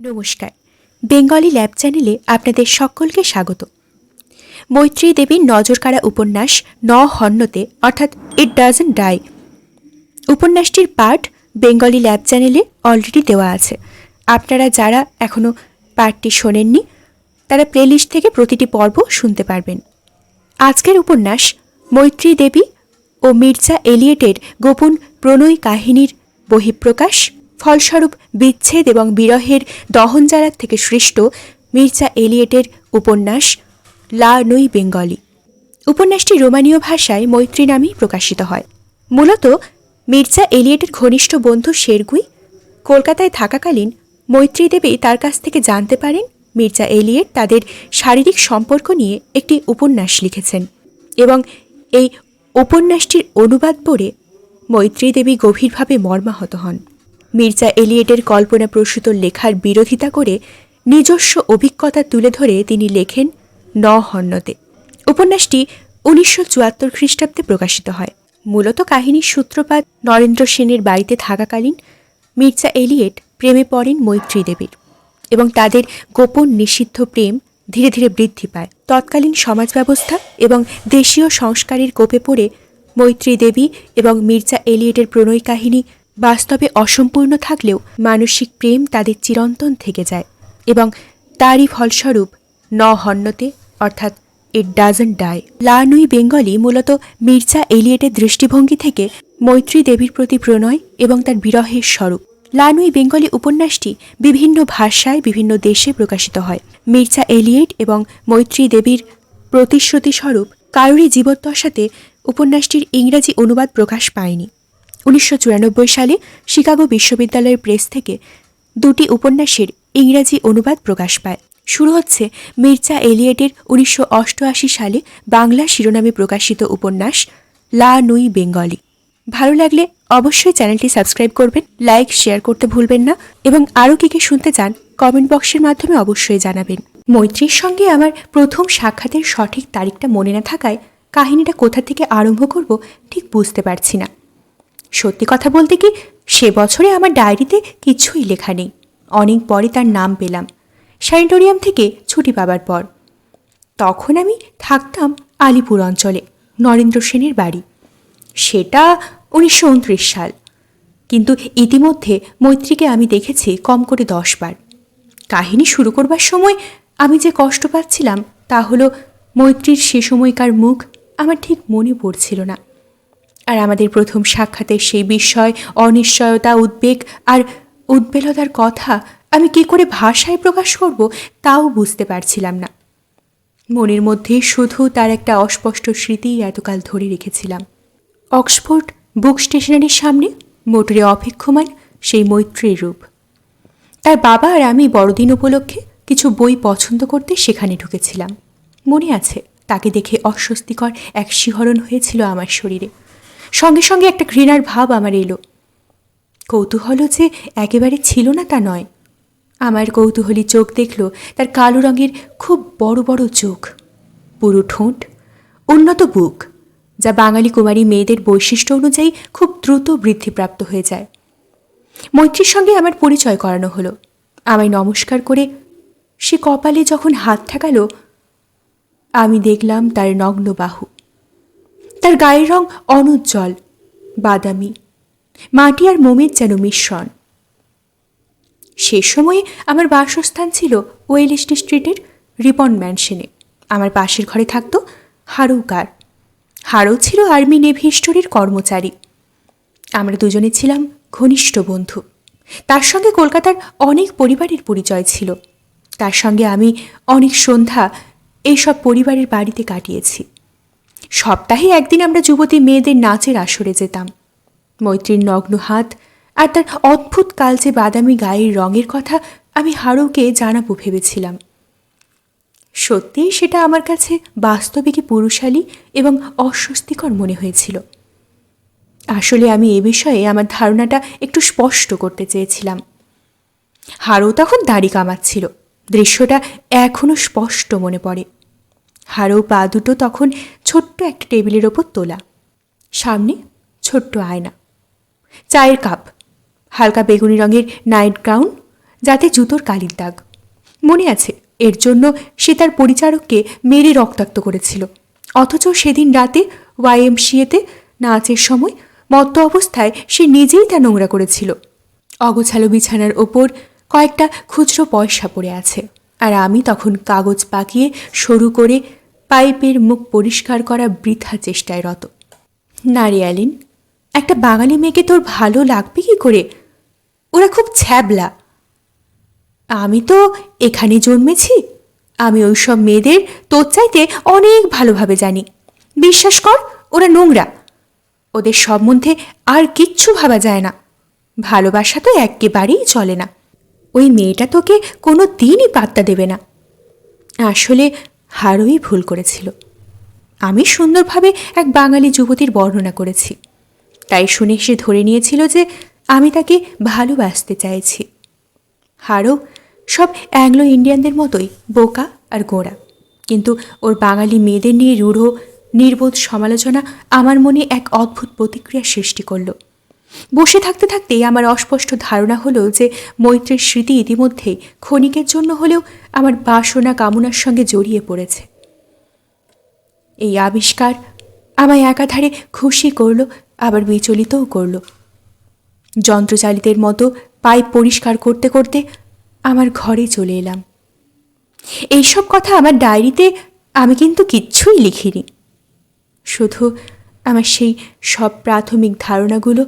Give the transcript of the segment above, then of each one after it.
নমস্কার, Bengali lab চ্যানেলে আপনাদের সকলকে স্বাগত। মৈত্রী দেবীর নজরকাড়া উপন্যাস ন হন্যতে অর্থাৎ ইট ডাজন্ট ডাই উপন্যাসটির পাঠ বেঙ্গলি ল্যাব চ্যানেলে অলরেডি দেওয়া আছে। আপনারা যারা এখনও পাঠটি শোনেননি তারা প্লেলিস্ট থেকে প্রতিটি পর্ব শুনতে পারবেন। আজকের উপন্যাস মৈত্রী দেবী ও মির্জা এলিয়েটের গোপন প্রণয় কাহিনীর বহিঃপ্রকাশ, ফলস্বরূপ বিচ্ছেদ এবং বিরহের দহনজ্বালা থেকে সৃষ্ট মির্জা এলিয়েটের উপন্যাস লা নুই বেঙ্গলি। উপন্যাসটি রোমানীয় ভাষায় মৈত্রী নামেই প্রকাশিত হয়। মূলত মির্জা এলিয়েটের ঘনিষ্ঠ বন্ধু শেরগুই কলকাতায় থাকাকালীন মৈত্রী দেবী তার কাছ থেকে জানতে পারেন মির্জা এলিয়েট তাদের শারীরিক সম্পর্ক নিয়ে একটি উপন্যাস লিখেছেন এবং এই উপন্যাসটির অনুবাদ পড়ে মৈত্রী দেবী গভীরভাবে মর্মাহত হন। মির্জা এলিয়েটের কল্পনাপ্রসূত লেখার বিরোধিতা করে নিজস্ব অভিজ্ঞতা তুলে ধরে তিনি লেখেন ন হন্যতে। উপন্যাসটি 1974 খ্রিস্টাব্দে প্রকাশিত হয়। মূলত কাহিনীর সূত্রপাত নরেন্দ্র সেনের বাড়িতে থাকাকালীন মির্জা এলিয়েট প্রেমে পড়েন মৈত্রী দেবীর এবং তাদের গোপন নিষিদ্ধ প্রেম ধীরে ধীরে বৃদ্ধি পায়। তৎকালীন সমাজ ব্যবস্থা এবং দেশীয় সংস্কারের কোপে পড়ে মৈত্রী দেবী এবং মির্জা এলিয়েটের প্রণয় কাহিনী বাস্তবে অসম্পূর্ণ থাকলেও মানসিক প্রেম তাদের চিরন্তন থেকে যায় এবং তারই ফলস্বরূপ ন হন্যতে অর্থাৎ ইট ডাজন্ট ডাই। লা নুই বেঙ্গলি মূলত মির্জা এলিয়েটের দৃষ্টিভঙ্গি থেকে মৈত্রী দেবীর প্রতি প্রণয় এবং তার বিরহের স্বরূপ। লা নুই বেঙ্গলি উপন্যাসটি বিভিন্ন ভাষায় বিভিন্ন দেশে প্রকাশিত হয়। মির্জা এলিয়েট এবং মৈত্রী দেবীর প্রতিশ্রুতি স্বরূপ কারোরই জীবদ্দশাতে উপন্যাসটির ইংরাজি অনুবাদ প্রকাশ পায়নি। 1994 সালে শিকাগো বিশ্ববিদ্যালয়ের প্রেস থেকে দুটি উপন্যাসের ইংরাজি অনুবাদ প্রকাশ পায়। শুরু হচ্ছে মির্জা এলিয়েটের 1988 সালে বাংলা শিরোনামে প্রকাশিত উপন্যাস লা নুই বেঙ্গলি। ভালো লাগলে অবশ্যই চ্যানেলটি সাবস্ক্রাইব করবেন, লাইক শেয়ার করতে ভুলবেন না এবং আরও কী কী শুনতে চান কমেন্ট বক্সের মাধ্যমে অবশ্যই জানাবেন। মৈত্রীর সঙ্গে আমার প্রথম সাক্ষাতের সঠিক তারিখটা মনে না থাকায় কাহিনীটা কোথা থেকে আরম্ভ করব ঠিক বুঝতে পারছি না। সত্যি কথা বলতে কি, সে বছরে আমার ডায়েরিতে কিছুই লেখা নেই। অনেক পরে তার নাম পেলাম স্যানিটোরিয়াম থেকে ছুটি পাবার পর। তখন আমি থাকতাম আলিপুর অঞ্চলে, নরেন্দ্র সেনের বাড়ি। সেটা 1929 সাল। কিন্তু ইতিমধ্যে মৈত্রীকে আমি দেখেছি কম করে 10 বার। কাহিনী শুরু করবার সময় আমি যে কষ্ট পাচ্ছিলাম তা হলো মৈত্রীর সে সময়কার মুখ আমার ঠিক মনে পড়ছিল না। আর আমাদের প্রথম সাক্ষাতের সেই বিস্ময়, অনিশ্চয়তা, উদ্বেগ আর উদ্বেলতার কথা আমি কী করে ভাষায় প্রকাশ করব তাও বুঝতে পারছিলাম না। মনের মধ্যে শুধু তার একটা অস্পষ্ট স্মৃতি এতকাল ধরে রেখেছিলাম। অক্সফোর্ড বুক স্টেশনারির সামনে মোটরে অপেক্ষমান সেই মৈত্রীর রূপ। তার বাবা আর আমি বড়দিন উপলক্ষে কিছু বই পছন্দ করতে সেখানে ঢুকেছিলাম। মনে আছে, তাকে দেখে অস্বস্তিকর এক শিহরণ হয়েছিল আমার শরীরে। সঙ্গে সঙ্গে একটা ঘৃণার ভাব আমার এলো। কৌতূহলও যে একেবারে ছিল না তা নয়। আমার কৌতূহলী চোখ দেখল তার কালো রঙের খুব বড় বড় চোখ, পুরো ঠোঁট, উন্নত বুক, যা বাঙালি কুমারী মেয়েদের বৈশিষ্ট্য অনুযায়ী খুব দ্রুত বৃদ্ধিপ্রাপ্ত হয়ে যায়। মৈত্রীর সঙ্গে আমার পরিচয় করানো হলো। আমায় নমস্কার করে সে কপালে যখন হাত ঠেকালো, আমি দেখলাম তার নগ্ন বাহু। তার গায়ের রং অনুজ্জ্বল বাদামি, মাটি আর মোমের যেন মিশ্রণ। সে সময়ে আমার বাসস্থান ছিল ওয়েলেস্লি স্ট্রিটের রিপন ম্যানশনে। আমার পাশের ঘরে থাকত হারৌকার। হারৌ ছিল আর্মি নেভি স্টোরের কর্মচারী। আমরা দুজনে ছিলাম ঘনিষ্ঠ বন্ধু। তার সঙ্গে কলকাতার অনেক পরিবারের পরিচয় ছিল। তার সঙ্গে আমি অনেক সন্ধ্যা এইসব পরিবারের বাড়িতে কাটিয়েছি। সপ্তাহে একদিন আমরা যুবতী মেয়েদের নাচের আসরে যেতাম। মৈত্রীর নগ্ন হাত আর তার অদ্ভুত কালচে বাদামি গায়ের রঙের কথা আমি হারৌকে জানাবো ভেবেছিলাম। সত্যিই সেটা আমার কাছে বাস্তবিকই পুরুষালী এবং অস্বস্তিকর মনে হয়েছিল। আসলে আমি এ বিষয়ে আমার ধারণাটা একটু স্পষ্ট করতে চেয়েছিলাম। হারৌ তখন দাড়ি কামাচ্ছিল। দৃশ্যটা এখনও স্পষ্ট মনে পড়ে। হারৌ পা দুটো তখন ছোট্ট একটা টেবিলের ওপর তোলা, সামনে ছোট্ট আয়না, চায়ের কাপ, হালকা বেগুনি রঙের নাইট গাউন, যাতে জুতোর কালির দাগ। মনে আছে, এর জন্য সে তার পরিচারককে মেরে রক্তাক্ত করেছিল, অথচ সেদিন রাতে YMCA-তে নাচের সময় মত্ত অবস্থায় সে নিজেই তা নোংরা করেছিল। অগোছালো বিছানার ওপর কয়েকটা খুচরো পয়সা পড়ে আছে, আর আমি তখন কাগজ পাকিয়ে সরু করে পাইপের মুখ পরিষ্কার করা বৃথা চেষ্টায় রত। না রে অ্যালিন, একটা বাঙালি মেয়েকে তোর ভালো লাগবে কি করে? ওরা খুব ছ্যাবলা। আমি তো এখানে জন্মেছি, আমি ওইসব মেয়েদের তোর চাইতে অনেক ভালোভাবে জানি। বিশ্বাস কর, ওরা নোংরা। ওদের সম্বন্ধে আর কিচ্ছু ভাবা যায় না। ভালোবাসা তো একেবারেই চলে না। ওই মেয়েটা তোকে কোনো দিনই পাত্তা দেবে না। আসলে হারোই ভুল করেছিল। আমি সুন্দরভাবে এক বাঙালি যুবতীর বর্ণনা করেছি, তাই শুনে সে ধরে নিয়েছিল যে আমি তাকে ভালোবাসতে চাইছি। হারো সব অ্যাংলো ইন্ডিয়ানদের মতোই বোকা আর গোঁড়া, কিন্তু ওর বাঙালি মেয়েদের নিয়ে রূঢ় নির্বোধ সমালোচনা আমার মনে এক অদ্ভুত প্রতিক্রিয়া সৃষ্টি করল। বসে থাকতে থাকতেই আমার অস্পষ্ট ধারণা হলো যে মৈত্রীর স্মৃতি ইতিমধ্যেই ক্ষণিকের জন্য হলেও আমার বাসনা কামনার সঙ্গে জড়িয়ে পড়েছে। এই আবিষ্কার আমায় একাধারে খুশি করল, আবার বিচলিতও করল। যন্ত্রচালিতের মতো পাইপ পরিষ্কার করতে করতে আমার ঘরে চলে এলাম। এইসব কথা আমার ডায়েরিতে আমি কিন্তু কিচ্ছুই লিখিনি। শুধু আমার সেই সব প্রাথমিক ধারণাগুলো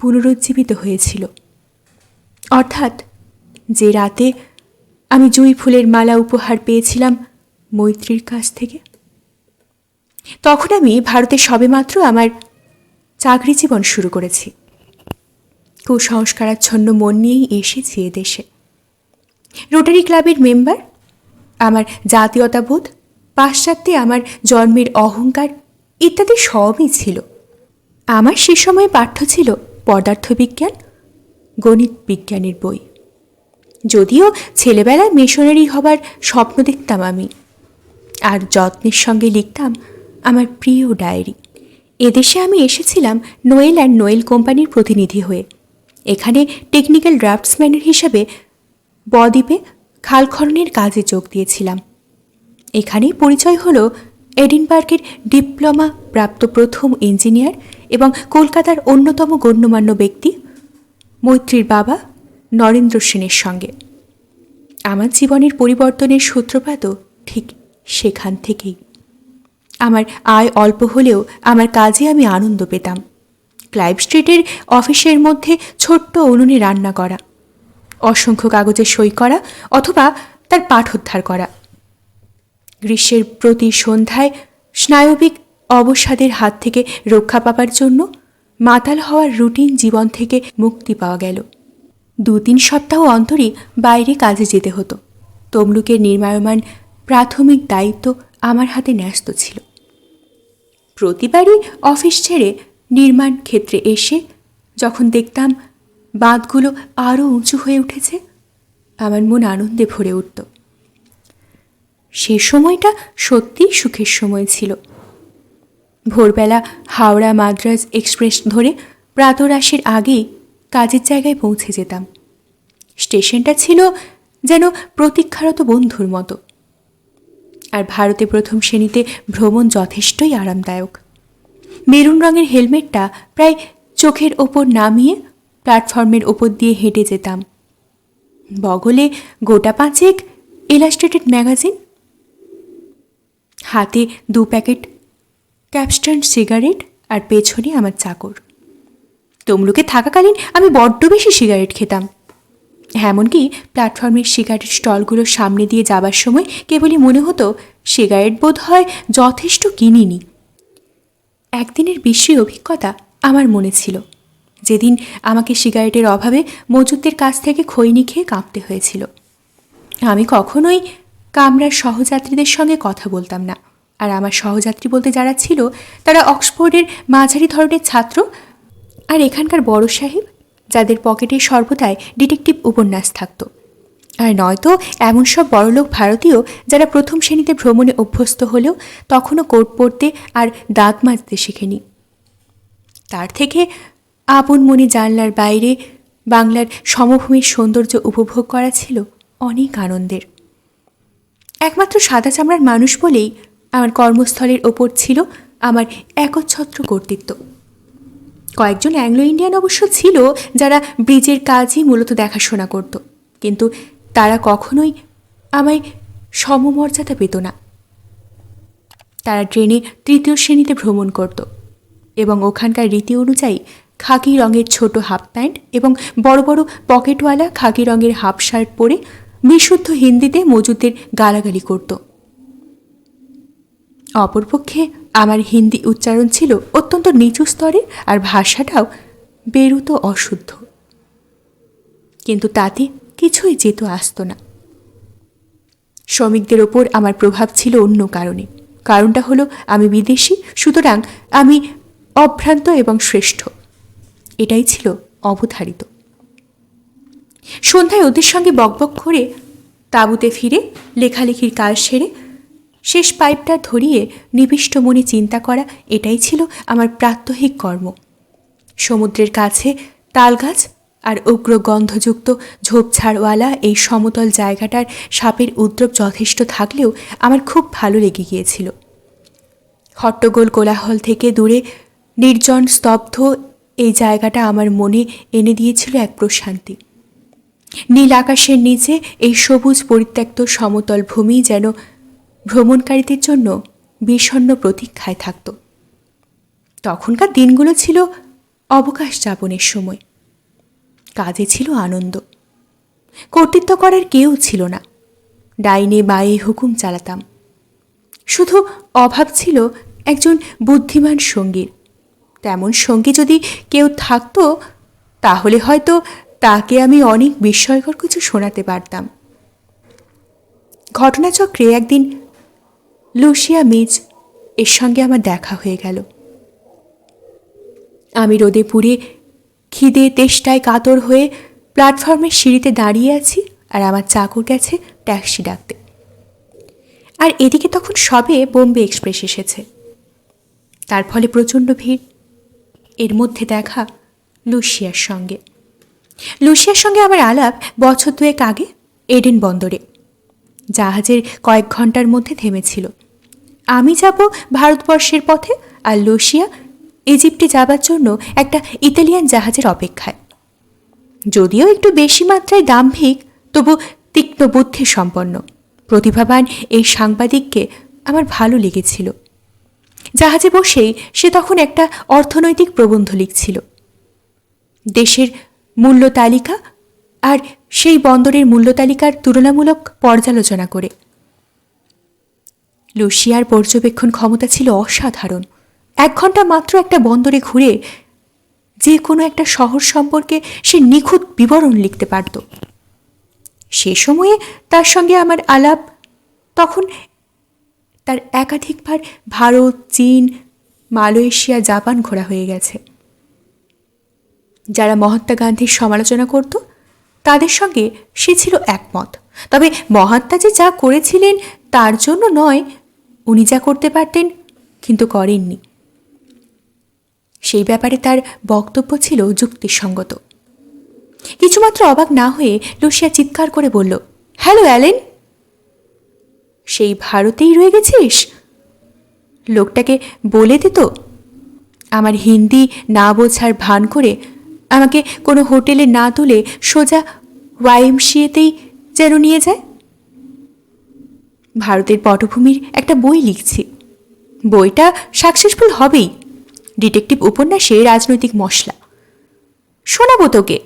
পুনরুজ্জীবিত হয়েছিল। অর্থাৎ যে রাতে আমি জুঁই ফুলের মালা উপহার পেয়েছিলাম মৈত্রীর কাছ থেকে। তখন আমি ভারতে সবেমাত্র আমার চাকরি জীবন শুরু করেছি। কুসংস্কারাচ্ছন্ন মন নিয়েই এসেছি এদেশে। রোটারি ক্লাবের মেম্বার, আমার জাতীয়তাবোধ, পাশ্চাত্যে আমার জন্মের অহংকার ইত্যাদি সবই ছিল। আমার সে সময় পাঠ্য ছিল পদার্থবিজ্ঞান, গণিত বিজ্ঞানের বই। যদিও ছেলেবেলায় মিশনারি হবার স্বপ্ন দেখতাম আমি, আর যত্নের সঙ্গে লিখতাম আমার প্রিয় ডায়েরি। এদেশে আমি এসেছিলাম নোয়েল অ্যান্ড নোয়েল কোম্পানির প্রতিনিধি হয়ে। এখানে টেকনিক্যাল ড্রাফটসম্যানের হিসাবে বদ্বীপে খাল খননের কাজে যোগ দিয়েছিলাম। এখানেই পরিচয় হলো এডিনবার্গের ডিপ্লোমা প্রাপ্ত প্রথম ইঞ্জিনিয়ার এবং কলকাতার অন্যতম গণ্যমান্য ব্যক্তি মৈত্রীর বাবা নরেন্দ্র সেনের সঙ্গে। আমার জীবনের পরিবর্তনের সূত্রপাতও ঠিক সেখান থেকেই। আমার আয় অল্প হলেও আমার কাজে আমি আনন্দ পেতাম। ক্লাইভ স্ট্রিটের অফিসের মধ্যে ছোট্ট উনুনে রান্না করা, অসংখ্য কাগজে সই করা অথবা তার পাঠোদ্ধার করা, গ্রীষ্মের প্রতি সন্ধ্যায় স্নায়বিক অবসাদের হাত থেকে রক্ষা পাবার জন্য মাতাল হওয়ার রুটিন জীবন থেকে মুক্তি পাওয়া গেল। 2-3 সপ্তাহ অন্তরই বাইরে কাজে যেতে হতো। তমলুকের নির্মায়মান প্রাথমিক দায়িত্ব আমার হাতে ন্যস্ত ছিল। প্রতিবারই অফিস ছেড়ে নির্মাণ ক্ষেত্রে এসে যখন দেখতাম বাঁধগুলো আরও উঁচু হয়ে উঠেছে, আমার মন আনন্দে ভরে উঠত। সে সময়টা সত্যিই সুখের সময় ছিল। ভোরবেলা হাওড়া মাদ্রাজ এক্সপ্রেস ধরে প্রাতরাশের আগেই কাজের জায়গায় পৌঁছে যেতাম। স্টেশনটা ছিল যেন প্রতীক্ষারত বন্ধুর মতো। আর ভারতে প্রথম শ্রেণীতে ভ্রমণ যথেষ্টই আরামদায়ক। মেরুন রঙের হেলমেটটা প্রায় চোখের ওপর নামিয়ে প্ল্যাটফর্মের ওপর দিয়ে হেঁটে যেতাম। বগলে গোটা 5 ইলাস্ট্রেটেড ম্যাগাজিন, হাতে 2 প্যাকেট ক্যাপস্টন সিগারেট, আর পেছনে আমার চাকর। তমলুকে থাকাকালীন আমি বড্ড বেশি সিগারেট খেতাম। এমনকি প্ল্যাটফর্মের সিগারেট স্টলগুলোর সামনে দিয়ে যাবার সময় কেবলই মনে হতো সিগারেট বোধ হয় যথেষ্ট কিনিনি। একদিনের বিশ্রী অভিজ্ঞতা আমার মনে ছিল, যেদিন আমাকে সিগারেটের অভাবে মজুদদের কাছ থেকে খৈনি খেয়ে কাঁপতে হয়েছিল। আমি কখনোই কামরার সহযাত্রীদের সঙ্গে কথা বলতাম না, আর আমার সহযাত্রী বলতে যারা ছিল তারা অক্সফোর্ডের মাঝারি ধরনের ছাত্র আর এখানকার বড় সাহেব, যাদের পকেটে সর্বদাই ডিটেকটিভ উপন্যাস থাকত, আর নয়তো এমন সব বড়লোক ভারতীয় যারা প্রথম শ্রেণীতে ভ্রমণে অভ্যস্ত হলেও তখনও কোট পরতে আর দাঁত মাজতে শেখেনি। তার থেকে আপন মনে জানলার বাইরে বাংলার সমভূমির সৌন্দর্য উপভোগ করা ছিল অনেক আনন্দের। একমাত্র সাদা চামড়ার মানুষ বলেই আমার কর্মস্থলের ওপর ছিল আমার একচ্ছত্র কর্তৃত্ব। কয়েকজন অ্যাংলো ইন্ডিয়ান অবশ্য ছিল যারা ব্রিজের কাজই মূলত দেখাশোনা করত, কিন্তু তারা কখনোই আমায় সমমর্যাদা পেত না। তারা ট্রেনে তৃতীয় শ্রেণীতে ভ্রমণ করত এবং ওখানকার রীতি অনুযায়ী খাকি রঙের ছোট হাফ প্যান্ট এবং বড় বড় পকেটওয়ালা খাকি রঙের হাফ শার্ট পরে বিশুদ্ধ হিন্দিতে মজুদদের গালাগালি করত। অপরপক্ষে আমার হিন্দি উচ্চারণ ছিল অত্যন্ত নিচু স্তরে, আর ভাষাটাও বেরুত অশুদ্ধ, কিন্তু তাতে কিছুই যেত আসতো না। শ্রমিকদের ওপর আমার প্রভাব ছিল অন্য কারণে। কারণটা হলো আমি বিদেশি, সুতরাং আমি অভ্রান্ত এবং শ্রেষ্ঠ, এটাই ছিল অবধারিত। সন্ধ্যায় ওদের সঙ্গে বকবক করে তাঁবুতে ফিরে লেখালেখির কাজ সেরে শেষ পাইপটা ধরিয়ে নিবিষ্ট মনে চিন্তা করা, এটাই ছিল আমার প্রাত্যহিক কর্ম। সমুদ্রের কাছে তালগাছ আর উগ্র গন্ধযুক্ত ঝোপঝাড়ওয়ালা এই সমতল জায়গাটার সাপের উপদ্রব যথেষ্ট থাকলেও আমার খুব ভালো লেগে গিয়েছিল। হট্টগোল কোলাহল থেকে দূরে নির্জন স্তব্ধ এই জায়গাটা আমার মনে এনে দিয়েছিল এক প্রশান্তি। নীল আকাশের নিচে এই সবুজ পরিত্যক্ত সমতল ভূমি যেন ভ্রমণকারীদের জন্য বিষণ্ণ প্রতীক্ষায় থাকত। তখনকার দিনগুলো ছিল অবকাশ যাপনের সময়। কাজে ছিল আনন্দ, কর্তৃত্ব করার কেউ ছিল না। ডাইনে বায়ে হুকুম চালাতাম। শুধু অভাব ছিল একজন বুদ্ধিমান সঙ্গীর। তেমন সঙ্গী যদি কেউ থাকতো তাহলে হয়তো তাকে আমি অনেক বিস্ময়কর কিছু শোনাতে পারতাম। ঘটনাচক্রে একদিন লুসিয়া মিজ এর সঙ্গে আমার দেখা হয়ে গেল। আমি রোদে পুড়ে খিদে তেষ্টায় কাতর হয়ে প্ল্যাটফর্মের সিঁড়িতে দাঁড়িয়ে আছি, আর আমার চাকর গেছে ট্যাক্সি ডাকতে। আর এদিকে তখন সবে বোম্বে এক্সপ্রেস এসেছে, তার ফলে প্রচণ্ড ভিড়। এর মধ্যে দেখা লুসিয়ার সঙ্গে। লুসিয়ার সঙ্গে আমার আলাপ বছর দুয়েক আগে এডেন বন্দরে। জাহাজের কয়েক ঘন্টার মধ্যে থেমেছিল। আমি যাব ভারতবর্ষের পথে, আর লুসিয়া ইজিপ্টে যাবার জন্য একটা ইতালিয়ান জাহাজের অপেক্ষায়। যদিও একটু বেশি মাত্রায় দাম্ভিক, তবু তীক্ষ্ণ বুদ্ধি সম্পন্ন প্রতিভাবান এই সাংবাদিককে আমার ভালো লেগেছিল। জাহাজে বসেই সে তখন একটা অর্থনৈতিক প্রবন্ধ লিখছিল, দেশের মূল্য তালিকা আর সেই বন্দরের মূল্য তালিকার তুলনামূলক পর্যালোচনা করে। লুসিয়ার পর্যবেক্ষণ ক্ষমতা ছিল অসাধারণ। 1 ঘন্টা মাত্র একটা বন্দরে ঘুরে যে কোনো একটা শহর সম্পর্কে সে নিখুঁত বিবরণ লিখতে পারত। সে সময়ে তার সঙ্গে আমার আলাপ তখন তার একাধিকবার ভারত, চীন, মালয়েশিয়া, জাপান ঘোরা হয়ে গেছে। যারা মহাত্মা গান্ধীর সমালোচনা করত তাদের সঙ্গে সে ছিল একমত, তবে মহাত্মা যে যা করেছিলেন তার জন্য নয়, উনি যা করতে পারতেন কিন্তু করেননি, সেই ব্যাপারে তার বক্তব্য ছিল যুক্তিসঙ্গত। কিছুমাত্র অবাক না হয়ে লুসিয়া চিৎকার করে বলল, হ্যালো অ্যালেন, সেই ভারতেই রয়ে গেছিস? লোকটাকে বলে দিত আমার হিন্দি না বোঝার ভান করে আমাকে কোনো হোটেলে না তুলে সোজা ওয়াইএমসিএতেই যেন নিয়ে যায়। ভারতের পটভূমির একটা বই লিখছি, বইটা সাকসেসফুল হবেই, ডিটেকটিভ উপন্যাসে রাজনৈতিক মশলা, শোনাবো তোকে।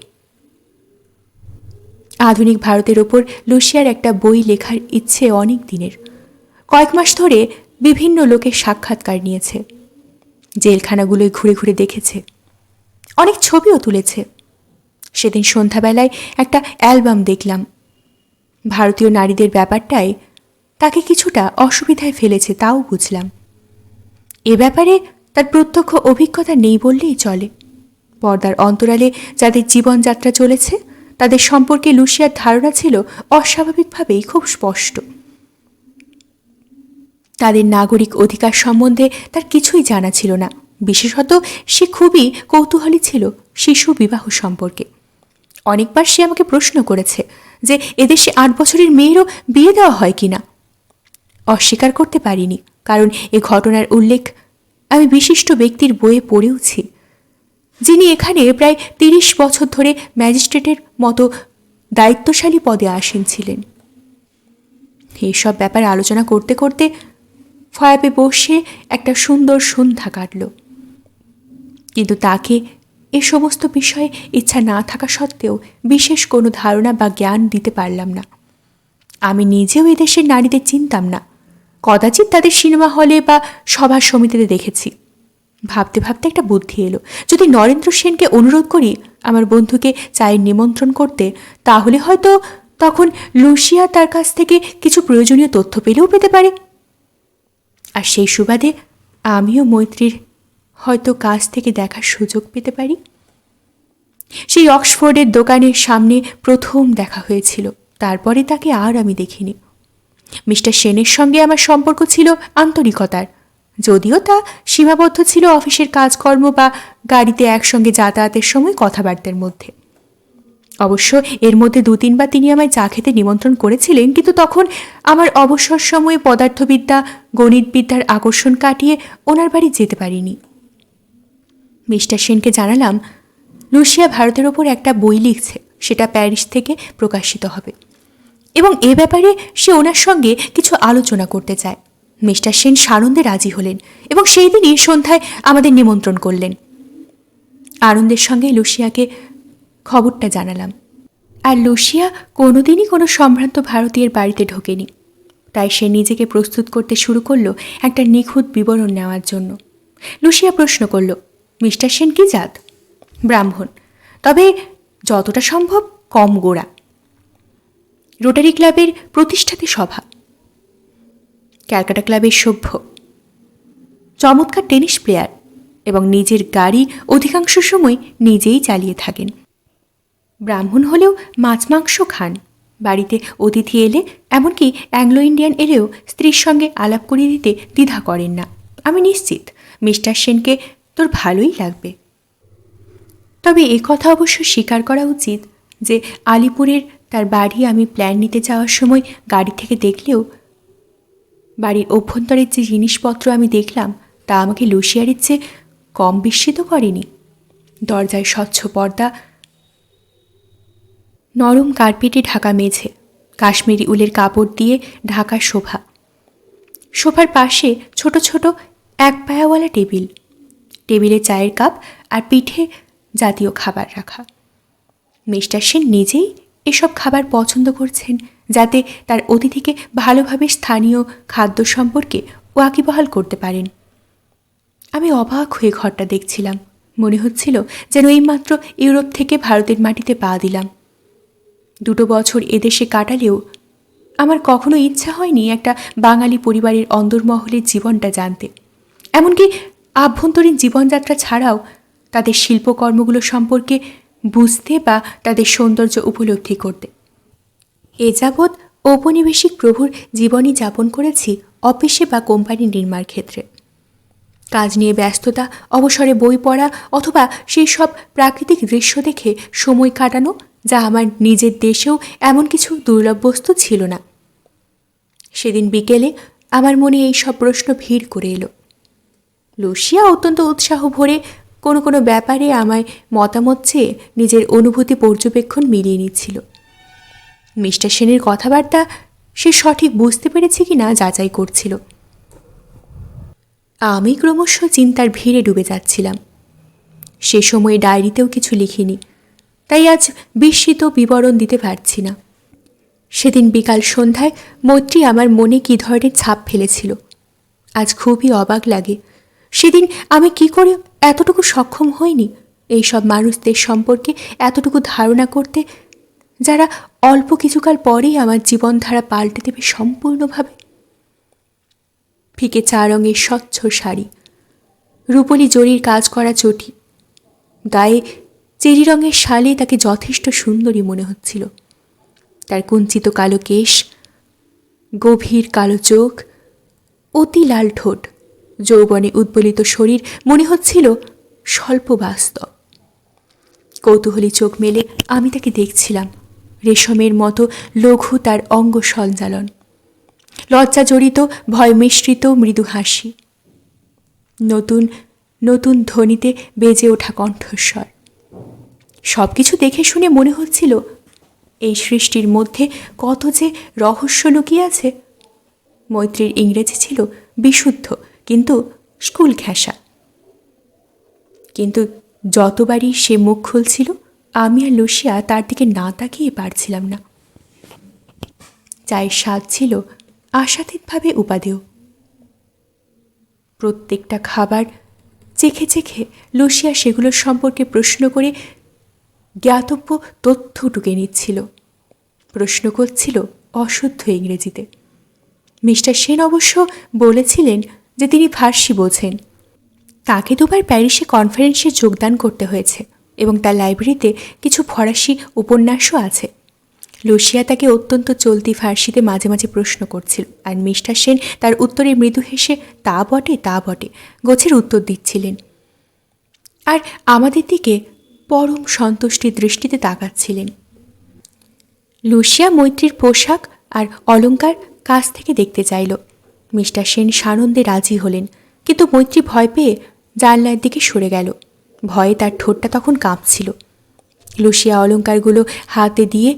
আধুনিক ভারতের ওপর লুসিয়ার একটা বই লেখার ইচ্ছে অনেক দিনের। কয়েক মাস ধরে বিভিন্ন লোকের সাক্ষাৎকার নিয়েছে, জেলখানাগুলোয় ঘুরে ঘুরে দেখেছে, অনেক ছবিও তুলেছে। সেদিন সন্ধ্যাবেলায় একটা অ্যালবাম দেখলাম। ভারতীয় নারীদের ব্যাপারটাই তাকে কিছুটা অসুবিধায় ফেলেছে, তাও বুঝলাম। এ ব্যাপারে তার প্রত্যক্ষ অভিজ্ঞতা নেই বললেই চলে। পর্দার অন্তরালে যাদের জীবনযাত্রা চলেছে তাদের সম্পর্কে লুসিয়ার ধারণা ছিল অস্বাভাবিকভাবেই খুব স্পষ্ট। তাদের নাগরিক অধিকার সম্বন্ধে তার কিছুই জানা ছিল না। বিশেষত সে খুবই কৌতূহলী ছিল শিশু বিবাহ সম্পর্কে। অনেকবার সে আমাকে প্রশ্ন করেছে যে এদেশে 8 বছরের মেয়েরও বিয়ে দেওয়া হয় কিনা। অস্বীকার করতে পারিনি, কারণ এ ঘটনার উল্লেখ আমি বিশিষ্ট ব্যক্তির বইয়ে পড়েওছি, যিনি এখানে প্রায় 30 বছর ধরে ম্যাজিস্ট্রেটের মতো দায়িত্বশালী পদে আসীন ছিলেন। এইসব ব্যাপার আলোচনা করতে করতে ফয়াবে বসে একটা সুন্দর সন্ধ্যা কাটল। কিন্তু তাকে এ সমস্ত বিষয়ে ইচ্ছা না থাকা সত্ত্বেও বিশেষ কোনো ধারণা বা জ্ঞান দিতে পারলাম না। আমি নিজেও এদেশের নারীদের চিনতাম না, কদাচিৎ তাদের সিনেমা হলে বা সভা সমিতিতে দেখেছি। ভাবতে ভাবতে একটা বুদ্ধি এলো, যদি নরেন্দ্র সেনকে অনুরোধ করি আমার বন্ধুকে চায়ের নিমন্ত্রণ করতে, তাহলে হয়তো তখন লুসিয়া তার কাছ থেকে কিছু প্রয়োজনীয় তথ্য পেলেও পেতে পারে, আর সেই সুবাদে আমিও মৈত্রীর হয়তো কাছ থেকে দেখার সুযোগ পেতে পারি। সেই অক্সফোর্ডের দোকানের সামনে প্রথম দেখা হয়েছিল, তারপরে তাকে আর আমি দেখিনি। মিস্টার সেনের সঙ্গে আমার সম্পর্ক ছিল আন্তরিকতার, যদিও তা সীমাবদ্ধ ছিল অফিসের কাজকর্ম বা গাড়িতে একসঙ্গে যাতায়াতের সময় কথাবার্তার মধ্যে। অবশ্য এর মধ্যে 2-3 বার তিনি আমায় চা খেতে নিমন্ত্রণ করেছিলেন, কিন্তু তখন আমার অবসর সময়ে পদার্থবিদ্যা গণিতবিদ্যার আকর্ষণ কাটিয়ে ওনার বাড়ি যেতে পারিনি। মিস্টার সেনকে জানালাম লুসিয়া ভারতের ওপর একটা বই লিখছে, সেটা প্যারিস থেকে প্রকাশিত হবে এবং এ ব্যাপারে সে ওনার সঙ্গে কিছু আলোচনা করতে চায়। মিস্টার সেন সানন্দে রাজি হলেন এবং সেই দিনই সন্ধ্যায় আমাদের নিমন্ত্রণ করলেন। আনন্দের সঙ্গে লুসিয়াকে খবরটা জানালাম, আর লুসিয়া কোনোদিনই কোনো সম্ভ্রান্ত ভারতীয়ের বাড়িতে ঢোকেনি, তাই সে নিজেকে প্রস্তুত করতে শুরু করলো একটা নিখুঁত বিবরণ নেওয়ার জন্য। লুসিয়া প্রশ্ন করল, মিস্টার সেন কি জাত? ব্রাহ্মণ, তবে যতটা সম্ভব কম গোড়া। রোটারি ক্লাবের প্রতিষ্ঠাতে সভা, ক্যালকাটা ক্লাবের সভ্য, চমৎকার টেনিস প্লেয়ার এবং নিজের গাড়ি অধিকাংশ সময় নিজেই চালিয়ে থাকেন। ব্রাহ্মণ হলেও মাছ মাংস খান, বাড়িতে অতিথি এলে এমনকি অ্যাংলো ইন্ডিয়ান এলেও স্ত্রীর সঙ্গে আলাপ করিয়ে দিতে দ্বিধা করেন না। আমি নিশ্চিত মিস্টার সেনকে তোর ভালোই লাগবে। তবে এ কথা অবশ্য স্বীকার করা উচিত যে আলিপুরের তার বাড়ি আমি প্ল্যান নিতে যাওয়ার সময় গাড়ি থেকে দেখলেও বাড়ির অভ্যন্তরের যে জিনিসপত্র আমি দেখলাম তা আমাকে লুসিয়ারের চেয়ে কম বিস্মিত করেনি। দরজায় স্বচ্ছ পর্দা, নরম কার্পেটে ঢাকা মেঝে, কাশ্মীরি উলের কাপড় দিয়ে ঢাকা সোফা, সোফার পাশে ছোট ছোট 1 পায়াওয়ালা টেবিল, টেবিলে চায়ের কাপ আর পিঠে জাতীয় খাবার রাখা। মিস্টার সেন নিজেই এসব খাবার পছন্দ করছেন যাতে তার অতিথিকে ভালোভাবে স্থানীয় খাদ্য সম্পর্কে ওয়াকিবহাল করতে পারেন। আমি অবাক হয়ে ঘরটা দেখছিলাম, মনে হচ্ছিল যেন এইমাত্র ইউরোপ থেকে ভারতের মাটিতে পা দিলাম। 2 বছর এদেশে কাটালেও আমার কখনো ইচ্ছা হয়নি একটা বাঙালি পরিবারের অন্দরমহলের জীবনটা জানতে, এমনকি আভ্যন্তরীণ জীবনযাত্রা ছাড়াও তাদের শিল্পকর্মগুলো সম্পর্কে বুঝতে বা তাদের সৌন্দর্য উপলব্ধি করতে। এ যাবৎ ঔপনিবেশিক প্রভুর জীবনই যাপন করেছি অফিসে বা কোম্পানি নির্মাণ ক্ষেত্রে। কাজ নিয়ে ব্যস্ততা, অবসরে বই পড়া অথবা সেই সব প্রাকৃতিক দৃশ্য দেখে সময় কাটানো, যা আমার নিজের দেশেও এমন কিছু দুর্লভ বস্তু ছিল না। সেদিন বিকেলে আমার মনে এই সব প্রশ্ন ভিড় করে এলো। লুসিয়া অত্যন্ত উৎসাহ ভরে কোনো কোনো ব্যাপারে আমায় মতামত চেয়ে নিজের অনুভূতি পর্যবেক্ষণ মিলিয়ে নিচ্ছিল। মিস্টার সেনের কথাবার্তা সে সঠিক বুঝতে পেরেছে কি না যাচাই করছিল। আমি ক্রমশ চিন্তার ভিড়ে ডুবে যাচ্ছিলাম। সে সময়ে ডায়েরিতেও কিছু লিখিনি, তাই আজ বিস্মিত বিবরণ দিতে পারছি না। সেদিন বিকাল সন্ধ্যায় মৈত্রী আমার মনে কী ধরনের ছাপ ফেলেছিল আজ খুবই অবাক লাগে। সেদিন আমি কি করে এতটুকু সক্ষম হইনি এই সব মানুষদের সম্পর্কে এতটুকু ধারণা করতে, যারা অল্প কিছুকাল পরেই আমার জীবনধারা পাল্টে দেবে সম্পূর্ণভাবে। ফিকে 4 রঙের স্বচ্ছ শাড়ি, রূপলি জরির কাজ করা চটি, গায়ে চেরি রঙের শালে তাকে যথেষ্ট সুন্দরী মনে হচ্ছিল। তার কুঞ্চিত কালো কেশ, গভীর কালো চোখ, অতি লাল ঠোঁট, যৌবনে উদ্বেলিত শরীর মনে হচ্ছিল স্বল্প বাস্তব। কৌতূহলী চোখ মেলে আমি তাকে দেখছিলাম। রেশমের মতো লঘু তার অঙ্গ সঞ্চালন, লজ্জা জড়িত ভয় মিশ্রিত মৃদু হাসি, নতুন নতুন ধ্বনিতে বেজে ওঠা কণ্ঠস্বর। সব কিছু দেখে শুনে মনে হচ্ছিল এই সৃষ্টির মধ্যে কত যে রহস্য লুকিয়ে আছে। মৈত্রীর ইংরেজি ছিল বিশুদ্ধ, কিন্তু স্কুল ঘেঁষা। কিন্তু যতবারই সে মুখ খুলছিল, আমি আর লুসিয়া তার দিকে না তাকিয়ে পারছিলাম না। চায়ের স্বাদ ছিল আশাতীতভাবে উপাদেয়। প্রত্যেকটা খাবার চেখে চেখে লুসিয়া সেগুলোর সম্পর্কে প্রশ্ন করে জ্ঞাতব্য তথ্য টুকে নিচ্ছিল। প্রশ্ন করছিল অশুদ্ধ ইংরেজিতে। মিস্টার সেন অবশ্য বলেছিলেন যে তিনি ফার্সি বোঝেন। তাকে দুবার প্যারিসে কনফারেন্সে যোগদান করতে হয়েছে এবং তার লাইব্রেরিতে কিছু ফরাসি উপন্যাসও আছে। লুসিয়া তাকে অত্যন্ত চলতি ফার্সিতে মাঝে মাঝে প্রশ্ন করছিল, আর মিস্টার সেন তার উত্তরে মৃদু হেসে তা বটে তা বটে গোছের উত্তর দিচ্ছিলেন, আর আমাদের দিকে পরম সন্তুষ্টির দৃষ্টিতে তাকাচ্ছিলেন। লুসিয়া মৈত্রীর পোশাক আর অলংকার কাছ থেকে দেখতে চাইল। মিস্টার সেন সানন্দে রাজি হলেন, কিন্তু মৈত্রী ভয় পেয়ে জানলার দিকে সরে গেল। ভয়ে তার ঠোঁটটা তখন কাঁপছিল। লুসিয়া অলংকারগুলো হাতে দিয়ে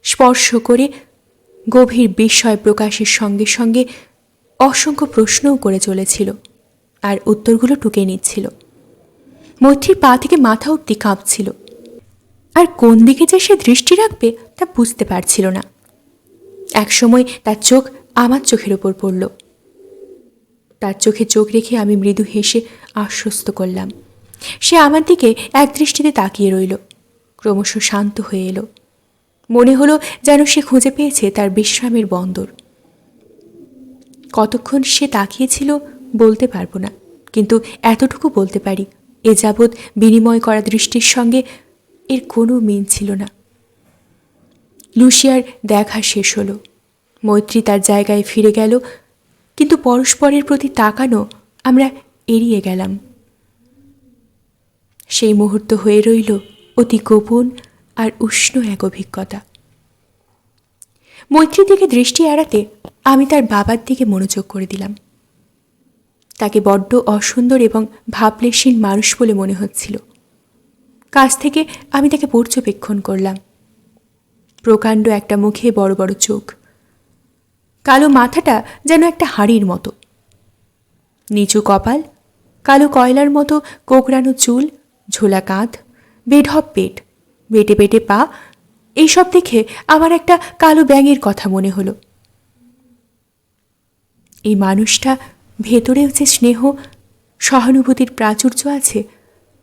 স্পর্শ করে গভীর বিস্ময় প্রকাশের সঙ্গে সঙ্গে অসংখ্য প্রশ্নও করে চলেছিল, আর উত্তরগুলো টুকে নিচ্ছিল। মৈত্রীর পা থেকে মাথা অবধি কাঁপছিল, আর কোন দিকে যে সে দৃষ্টি রাখবে তা বুঝতে পারছিল না। একসময় তার চোখ আমার চোখের ওপর পড়ল। তার চোখে চোখ রেখে আমি মৃদু হেসে আশ্বস্ত করলাম। সে আমার দিকে এক দৃষ্টিতে তাকিয়ে রইল, ক্রমশ শান্ত হয়ে এলো। মনে হলো যেন সে খুঁজে পেয়েছে তার বিশ্রামের বন্দর। কতক্ষণ সে তাকিয়েছিল বলতে পারবো না, কিন্তু এতটুকু বলতে পারি, এ যাবৎ বিনিময় করা দৃষ্টির সঙ্গে এর কোনো মিল ছিল না। লুসিয়ার দেখা শেষ হলো। মৈত্রী তার জায়গায় ফিরে গেল, কিন্তু পরস্পরের প্রতি তাকানো আমরা এড়িয়ে গেলাম। সেই মুহূর্ত হয়ে রইল অতি গোপন আর উষ্ণ এক অভিজ্ঞতা। মৈত্রীর দিকে দৃষ্টি এড়াতে আমি তার বাবার দিকে মনোযোগ করে দিলাম। তাকে বড্ড অসুন্দর এবং ভাবলেশহীন মানুষ বলে মনে হচ্ছিল। কাছ থেকে আমি তাকে পর্যবেক্ষণ করলাম। প্রকাণ্ড একটা মুখে বড় বড় চোখ, কালো মাথাটা যেন একটা হাঁড়ির মতো, নিচু কপাল, কালো কয়লার মতো কোকড়ানো চুল, ঝোলা কাঁধ, বেঢপ পেট, বেটে বেটে পা। এইসব দেখে আমার একটা কালো ব্যাঙের কথা মনে হলো। এই মানুষটা ভেতরেও যে স্নেহ সহানুভূতির প্রাচুর্য আছে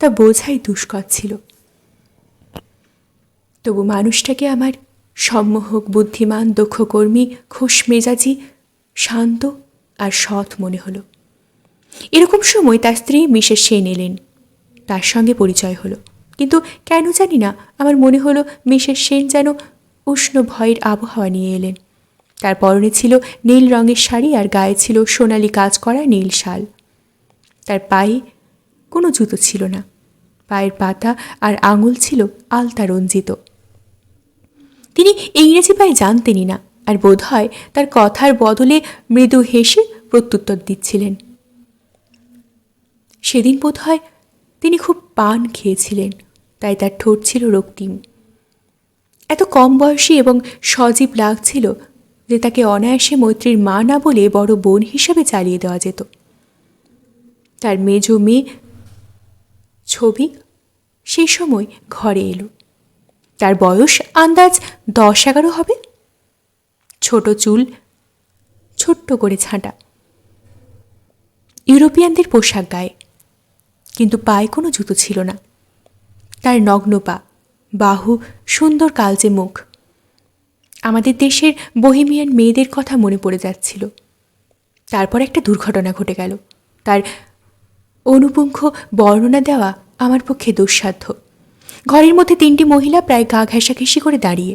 তা বোঝাই দুষ্কর ছিল। তবু মানুষটাকে আমার সম্মোহক, বুদ্ধিমান, দক্ষ কর্মী, খোশ মেজাজি, শান্ত আর সৎ মনে হলো। এরকম সময় তার স্ত্রী মিসেস সেন এলেন। তার সঙ্গে পরিচয় হলো, কিন্তু কেন জানি না আমার মনে হলো মিসেস সেন যেন উষ্ণ ভয়ের আবহাওয়া নিয়ে এলেন। তার পরনে ছিল নীল রঙের শাড়ি, আর গায়ে ছিল সোনালি কাজ করা নীল শাল। তার পায়ে কোনো জুতো ছিল না, পায়ের পাতা আর আঙুল ছিল আলতা রঞ্জিত। তিনি ইংরেজি প্রায় জানতেনই না, আর বোধ হয় তার কথার বদলে মৃদু হেসে প্রত্যুত্তর দিচ্ছিলেন। সেদিন বোধ হয় তিনি খুব পান খেয়েছিলেন, তাই তার ঠোঁট ছিল রক্তিম। এত কম বয়সী এবং সজীব লাগছিল যে তাকে অনায়াসে মৈত্রীর মা না বলে বড় বোন হিসাবে চালিয়ে দেওয়া যেত। তার মেজ মেয়ে ছবি সেই সময় ঘরে এলো। তার বয়স আন্দাজ 10-11 হবে। ছোট চুল, ছোট্ট করে ছাঁটা, ইউরোপিয়ানদের পোশাক গায়ে, কিন্তু পায়ে কোনো জুতো ছিল না। তার নগ্ন পা, বাহু, সুন্দর কালচে মুখ। আমাদের দেশের বহিমিয়ান মেয়েদের কথা মনে পড়ে যাচ্ছিল। তারপর একটা দুর্ঘটনা ঘটে গেল। তার অনুপুঙ্খ বর্ণনা দেওয়া আমার পক্ষে দুঃসাধ্য। ঘরের মধ্যে 3টি মহিলা প্রায় গা ঘেঁষাঘেঁষি করে দাঁড়িয়ে,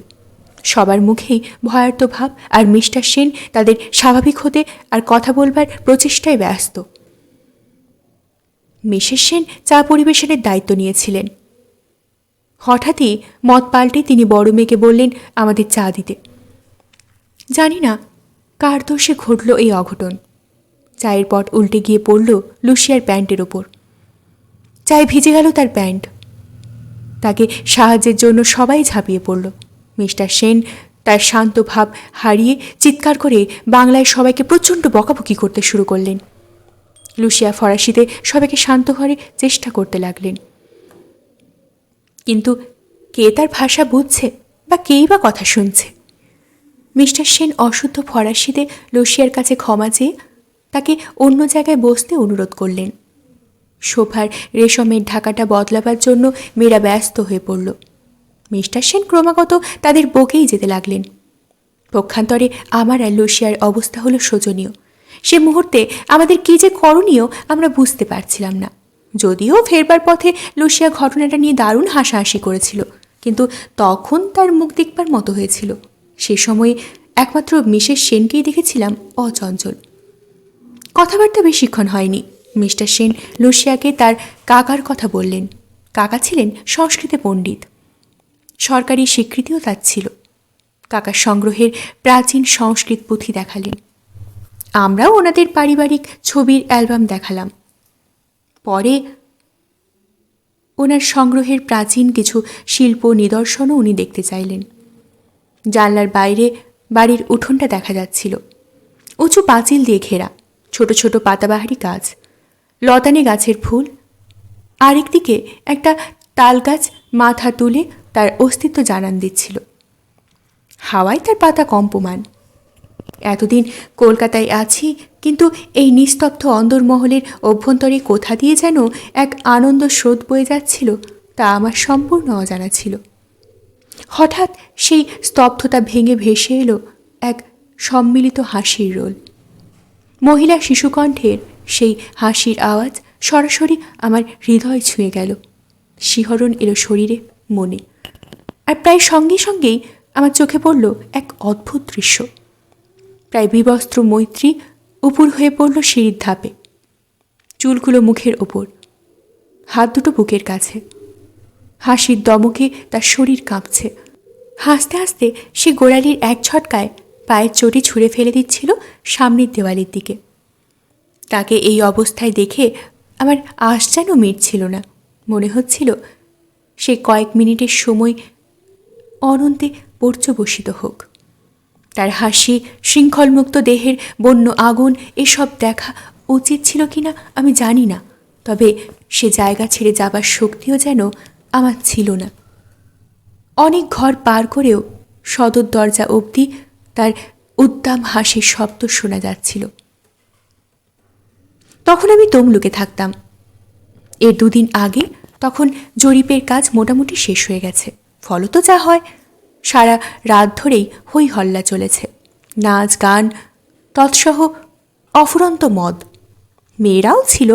সবার মুখেই ভয়ার্ত ভাব, আর মিস্টার সেন তাদের স্বাভাবিক হতে আর কথা বলবার প্রচেষ্টায় ব্যস্ত। মিসেস সেন চা পরিবেশনের দায়িত্ব নিয়েছিলেন। হঠাৎই মত পাল্টে তিনি বড় মেয়েকে বললেন আমাদের চা দিতে। জানি না কার দোষে ঘটল এই অঘটন। চায়ের পট উল্টে গিয়ে পড়ল লুসিয়ার প্যান্টের ওপর। চায়ে ভিজে গেল তার প্যান্ট। তাকে সাহায্যের জন্য সবাই ঝাঁপিয়ে পড়ল। মিস্টার সেন তার শান্ত ভাব হারিয়ে চিৎকার করে বাংলায় সবাইকে প্রচণ্ড বকাবকি করতে শুরু করলেন। লুসিয়া ফরাসিতে সবাইকে শান্ত করে চেষ্টা করতে লাগলেন, কিন্তু কে তার ভাষা বুঝছে বা কেই বা কথা শুনছে? মিস্টার সেন অশুদ্ধ ফরাসিতে লুসিয়ার কাছে ক্ষমা চেয়ে তাকে অন্য জায়গায় বসতে অনুরোধ করলেন। সোফার রেশমের ঢাকাটা বদলাবার জন্য মেয়েরা ব্যস্ত হয়ে পড়ল। মিস্টার সেন ক্রমাগত তাদের বকেই যেতে লাগলেন। পক্ষান্তরে আমার আর লুসিয়ার অবস্থা হলো শোচনীয়। সে মুহূর্তে আমাদের কী যে করণীয় আমরা বুঝতে পারছিলাম না। যদিও ফেরবার পথে লুসিয়া ঘটনাটা নিয়ে দারুণ হাসাহাসি করেছিল, কিন্তু তখন তার মুখ দেখবার মতো হয়েছিল। সে সময়ে একমাত্র মিসেস সেনকেই দেখেছিলাম অচঞ্চল। কথাবার্তা বেশিক্ষণ হয়নি। মিস্টার সেন লুসিয়াকে তার কাকার কথা বললেন। কাকা ছিলেন সংস্কৃতে পণ্ডিত, সরকারি স্বীকৃতিও তার ছিল। কাকার সংগ্রহের প্রাচীন সংস্কৃত পুঁথি দেখালেন। আমরাও ওনাদের পারিবারিক ছবির অ্যালবাম দেখালাম। পরে ওনার সংগ্রহের প্রাচীন কিছু শিল্প নিদর্শনও উনি দেখতে চাইলেন। জানলার বাইরে বাড়ির উঠোনটা দেখা যাচ্ছিল, উঁচু পাঁচিল দিয়ে ঘেরা, ছোট ছোট পাতাবাহারি গাছ, লতানে গাছের ফুল। আরেকদিকে একটা তাল গাছ মাথা তুলে তার অস্তিত্ব জানান দিচ্ছিল। হাওয়ায় তার পাতা কম্পমান। এতদিন কলকাতায় আছি, কিন্তু এই নিস্তব্ধ অন্দরমহলের অভ্যন্তরে কোথা দিয়ে যেন এক আনন্দ স্রোত বয়ে যাচ্ছিল তা আমার সম্পূর্ণ অজানা ছিল। হঠাৎ সেই স্তব্ধতা ভেঙে ভেসে এলো এক সম্মিলিত হাসির রোল। মহিলা শিশুকণ্ঠের সেই হাসির আওয়াজ সরাসরি আমার হৃদয় ছুঁয়ে গেল। শিহরণ এলো শরীরে, মনে। আর প্রায় সঙ্গে সঙ্গেই আমার চোখে পড়ল এক অদ্ভুত দৃশ্য। প্রায় বিবস্ত্র মৈত্রী উপুর হয়ে পড়ল সিঁড়ির ধাপে, চুলগুলো মুখের ওপর, হাত দুটো বুকের কাছে। হাসির দমকে তার শরীর কাঁপছে। হাসতে হাসতে সে গোড়ালির এক ঝটকায় পায়ের চটি ছুঁড়ে ফেলে দিচ্ছিল সামনের দেওয়ালের দিকে। তাকে এই অবস্থায় দেখে আমার আশ যেন মিটছিল না। মনে হচ্ছিল সে কয়েক মিনিটের সময় অনন্তে পর্যবসিত হোক। তার হাসি, শৃঙ্খলমুক্ত দেহের বন্য আগুন, এসব দেখা উচিত ছিল কিনা আমি জানি না, তবে সে জায়গা ছেড়ে যাবার শক্তিও যেন আমার ছিল না। অনেক ঘর পার করেও সদর দরজা অবধি তার উদ্দাম হাসির শব্দ শোনা যাচ্ছিল। তখন আমি তমলুকে থাকতাম। এর দুদিন আগে তখন জরিপের কাজ মোটামুটি শেষ হয়ে গেছে। ফলত যা হয়, সারা রাত ধরেই হই হল্লা চলেছে, নাচ গান তৎসহ অফুরন্ত মদ। মেয়েরাও ছিল।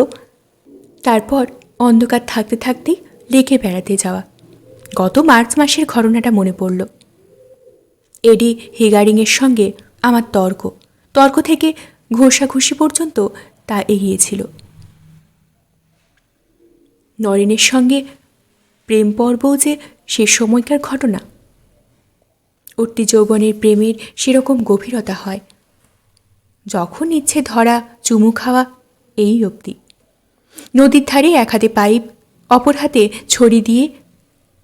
তারপর অন্ধকার থাকতে থাকতেই লেকে বেড়াতে যাওয়া। গত মার্চ মাসের ঘটনাটা মনে পড়ল। এডি হিগারিংয়ের সঙ্গে আমার তর্ক থেকে ঘষাঘষি পর্যন্ত তা এগিয়েছিল। নরেনের সঙ্গে প্রেম পর্বও যে সে সময়কার ঘটনা। উঠতি যৌবনের প্রেমের সেরকম গভীরতা হয়, যখন ইচ্ছে ধরা, চুমু খাওয়া, এই অবধি। নদীর ধারে এক হাতে পাইপ, অপর হাতে ছড়ি দিয়ে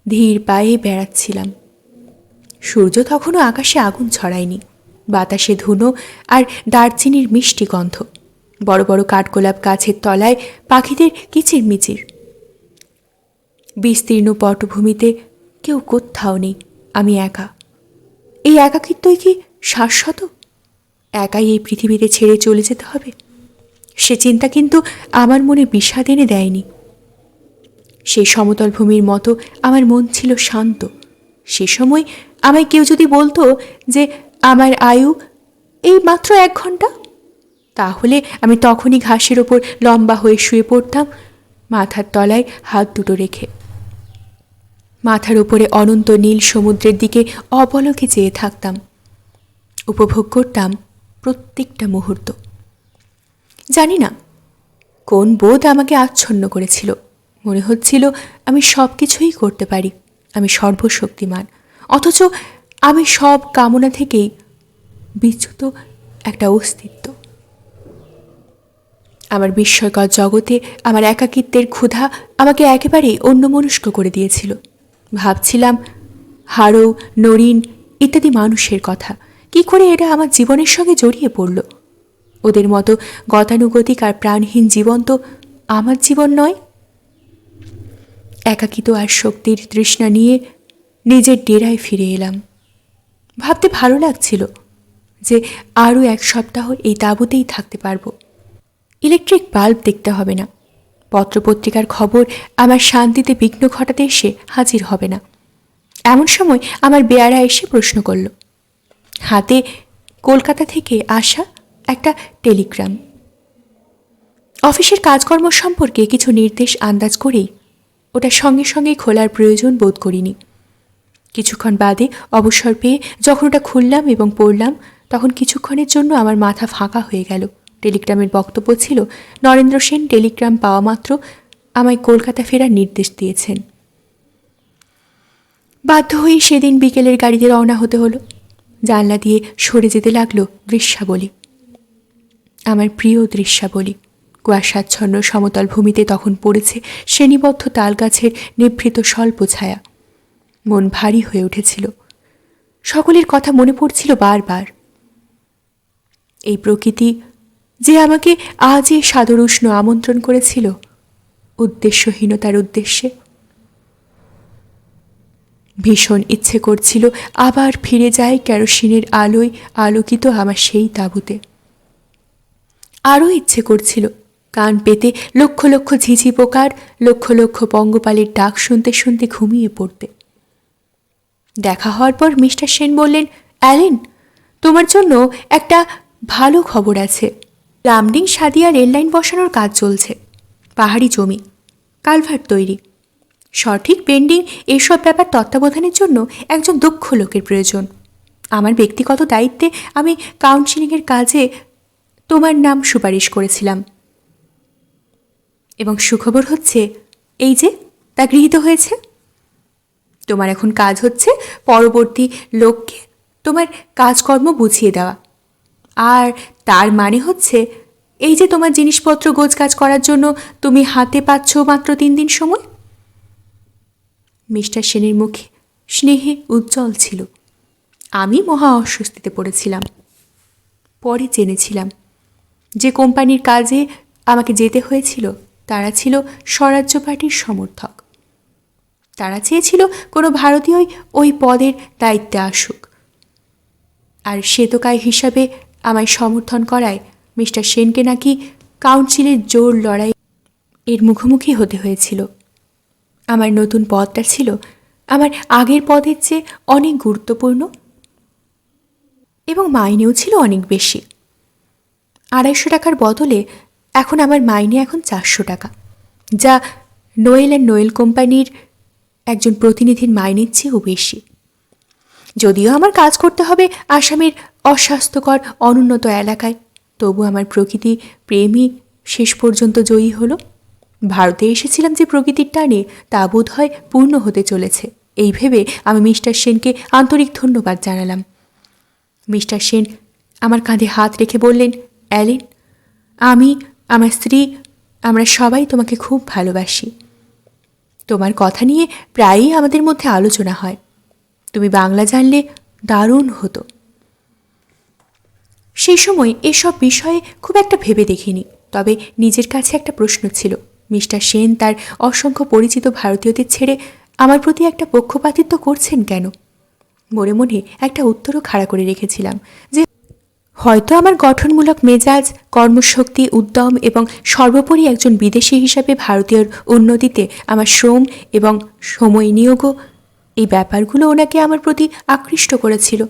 ধীর পায়ে বেড়াচ্ছিলাম। সূর্য তখনও আকাশে আগুন ছড়ায়নি। বাতাসে ধুনো আর দারচিনির মিষ্টি গন্ধ। বড় বড় কাঠগোলাপ গাছের তলায় পাখিদের কিচিরমিচির। বিস্তীর্ণ পটভূমিতে কেউ কোথাও নেই, আমি একা। এই একাকিত্বই কি শাশ্বত? একাই এই পৃথিবীতে ছেড়ে চলে যেতে হবে? সে চিন্তা কিন্তু আমার মনে বিষাদ এনে দেয়নি। সেই সমতল ভূমির মতো আমার মন ছিল শান্ত। সে সময় আমায় কেউ যদি বলতো যে আমার আয়ু এই মাত্র 1 ঘন্টা, তাহলে আমি তখনই ঘাসের ওপর লম্বা হয়ে শুয়ে পড়তাম, মাথার তলায় হাত দুটো রেখে। মাথার উপরে অনন্ত নীল সমুদ্রের দিকে অপলকে চেয়ে থাকতাম। উপভোগ করতাম প্রত্যেকটা মুহূর্ত। জানি না কোন বোধ আমাকে আচ্ছন্ন করেছিল। মনে হচ্ছিল আমি সব কিছুই করতে পারি, আমি সর্বশক্তিমান, অথচ আমি সব কামনা থেকেই বিচ্যুত একটা অস্তিত্ব। আমার বিস্ময়কর জগতে আমার একাকিত্বের ক্ষুধা আমাকে একেবারেই অন্যমনস্ক করে দিয়েছিল। ভাবছিলাম হারৌ, নরিন ইত্যাদি মানুষের কথা, কি করে এরা আমার জীবনের সঙ্গে জড়িয়ে পড়ল। ওদের মতো গতানুগতিক আর প্রাণহীন জীবন তো আমার জীবন নয়। একাকিত্ব আর শক্তির তৃষ্ণা নিয়ে নিজের ডেরায় ফিরে এলাম। ভাবতে ভালো লাগছিল যে আরও 1 সপ্তাহ এই তাঁবুতেই থাকতে পারবো। ইলেকট্রিক বাল্ব দেখতে হবে না, পত্রপত্রিকার খবর আমার শান্তিতে বিঘ্ন ঘটাতে এসে হাজির হবে না। এমন সময় আমার বেয়ারা এসে প্রশ্ন করল। হাতে কলকাতা থেকে আসা একটা টেলিগ্রাম। অফিসের কাজকর্ম সম্পর্কে কিছু নির্দেশ আন্দাজ করেই ওটা সঙ্গে সঙ্গে খোলার প্রয়োজন বোধ করিনি। কিছুক্ষণ বাদে অবসর পেয়ে যখন ওটা খুললাম এবং পড়লাম, তখন কিছুক্ষণের জন্য আমার মাথা ফাঁকা হয়ে গেল। টেলিগ্রামের বক্তব্য ছিল, নরেন্দ্র সেন টেলিগ্রাম পাওয়া মাত্র আমায় কলকাতা ফেরার নির্দেশ দিয়েছেন। বাধ্য হয়েই সেদিন বিকেলের গাড়িতে রওনা হতে হলো। জানলা দিয়ে সরে যেতে লাগলো দৃশ্যাবলী, আমার প্রিয় দৃশ্যাবলী। কুয়াশাচ্ছন্ন সমতল ভূমিতে তখন পড়েছে শ্রেণীবদ্ধ তালগাছের নিভৃত স্বল্প ছায়া। মন ভারী হয়ে উঠেছিল। সকলের কথা মনে পড়ছিল বারবার। এই প্রকৃতি যে আমাকে আজ এই সাদর উষ্ণ আমন্ত্রণ করেছিল উদ্দেশ্যহীনতার উদ্দেশ্যে। ভীষণ ইচ্ছে করছিল আবার ফিরে যায় কেরোসিনের আলোয় আলোকিত আমার সেই তাঁবুতে। আরও ইচ্ছে করছিল কান পেতে লক্ষ লক্ষ ঝিঝি পোকার, লক্ষ লক্ষ পঙ্গপালের ডাক শুনতে শুনতে ঘুমিয়ে পড়তে। দেখা হওয়ার পর মিস্টার সেন বললেন, অ্যালেন, তোমার জন্য একটা ভালো খবর আছে। রামডিং সাদিয়া রেললাইন বসানোর কাজ চলছে। পাহাড়ি জমি, কালভার্ট তৈরি, সঠিক পেন্ডিং, এইসব ব্যাপার তত্ত্বাবধানের জন্য একজন দক্ষ লোকের প্রয়োজন। আমার ব্যক্তিগত দায়িত্বে আমি কাউন্সিলিংয়ের কাজে তোমার নাম সুপারিশ করেছিলাম, এবং সুখবর হচ্ছে এই যে তা গৃহীত হয়েছে। তোমার এখন কাজ হচ্ছে পরবর্তী লোককে তোমার কাজকর্ম বুঝিয়ে দেওয়া, আর তার মানে হচ্ছে এই যে তোমার জিনিসপত্র গোছগাছ করার জন্য তুমি হাতে পাচ্ছ মাত্র 3 দিন সময়। মিস্টার সেনের মুখে স্নেহে উজ্জ্বল ছিল। আমি মহা অস্বস্তিতে পড়েছিলাম। পরে জেনেছিলাম যে কোম্পানির কাজে আমাকে যেতে হয়েছিল তারা ছিল স্বরাজ্য পার্টির সমর্থক। তারা চেয়েছিল কোনো ভারতীয়ই ওই পদের দায়িত্বে আসুক, আর শ্বেতকায় হিসাবে আমায় সমর্থন করায় মিস্টার সেনকে নাকি কাউন্সিলের জোর লড়াই এর মুখোমুখি হতে হয়েছিল। আমার নতুন পদটা ছিল আমার আগের পদের চেয়ে অনেক গুরুত্বপূর্ণ এবং মাইনেও ছিল অনেক বেশি। 250 টাকার বদলে এখন আমার মাইনে এখন 400 টাকা, যা নোয়েল অ্যান্ড নোয়েল কোম্পানির একজন প্রতিনিধির মাইনের চেয়েও বেশি। যদিও আমার কাজ করতে হবে আসামের অস্বাস্থ্যকর অনুন্নত এলাকায়, তবু আমার প্রকৃতি প্রেমই শেষ পর্যন্ত জয়ী হলো। ভারতে এসেছিলাম যে প্রকৃতির টানে, তা বোধ হয় পূর্ণ হতে চলেছে, এই ভেবে আমি মিস্টার সেনকে আন্তরিক ধন্যবাদ জানালাম। মিস্টার সেন আমার কাঁধে হাত রেখে বললেন, অ্যালেন, আমি, আমার স্ত্রী, আমরা সবাই তোমাকে খুব ভালোবাসি। তোমার কথা নিয়ে প্রায়ই আমাদের মধ্যে আলোচনা হয়। তুমি বাংলা জানলে দারুণ হতো। সেই সময় এসব বিষয়ে খুব একটা ভেবে দেখিনি, তবে নিজের কাছে একটা প্রশ্ন ছিল, মিস্টার সেন তার অসংখ্য পরিচিত ভারতীয়দের ছেড়ে আমার প্রতি একটা পক্ষপাতিত্ব করছেন কেন? মনে মনে একটা উত্তরও খাড়া করে রেখেছিলাম যে হয়তো আমার গঠনমূলক মেজাজ, কর্মশক্তি, উদ্যম এবং সর্বোপরি একজন বিদেশি হিসাবে ভারতীয়র উন্নতিতে আমার শ্রম এবং সময় নিয়োগও, এই ব্যাপারগুলো ওনাকে আমার প্রতি আকৃষ্ট করেছিল।